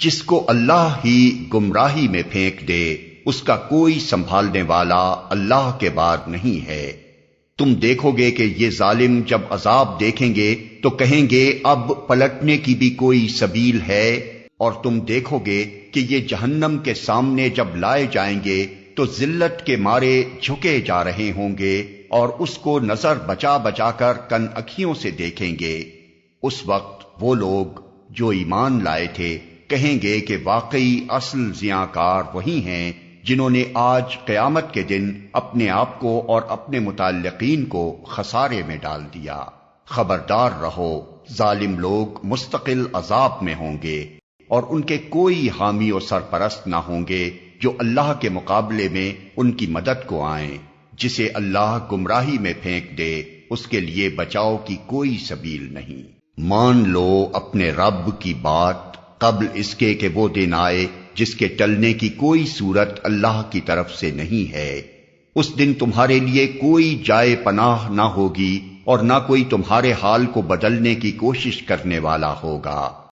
جس کو اللہ ہی گمراہی میں پھینک دے اس کا کوئی سنبھالنے والا اللہ کے بعد نہیں ہے۔ تم دیکھو گے کہ یہ ظالم جب عذاب دیکھیں گے تو کہیں گے اب پلٹنے کی بھی کوئی سبیل ہے، اور تم دیکھو گے کہ یہ جہنم کے سامنے جب لائے جائیں گے تو ذلت کے مارے جھکے جا رہے ہوں گے اور اس کو نظر بچا بچا کر کن اکھیوں سے دیکھیں گے۔ اس وقت وہ لوگ جو ایمان لائے تھے کہیں گے کہ واقعی اصل زیانکار وہی ہیں جنہوں نے آج قیامت کے دن اپنے آپ کو اور اپنے متعلقین کو خسارے میں ڈال دیا۔ خبردار رہو، ظالم لوگ مستقل عذاب میں ہوں گے اور ان کے کوئی حامی و سرپرست نہ ہوں گے جو اللہ کے مقابلے میں ان کی مدد کو آئیں۔ جسے اللہ گمراہی میں پھینک دے اس کے لیے بچاؤ کی کوئی سبیل نہیں۔ مان لو اپنے رب کی بات قبل اس کے کہ وہ دن آئے جس کے ٹلنے کی کوئی صورت اللہ کی طرف سے نہیں ہے۔ اس دن تمہارے لیے کوئی جائے پناہ نہ ہوگی اور نہ کوئی تمہارے حال کو بدلنے کی کوشش کرنے والا ہوگا۔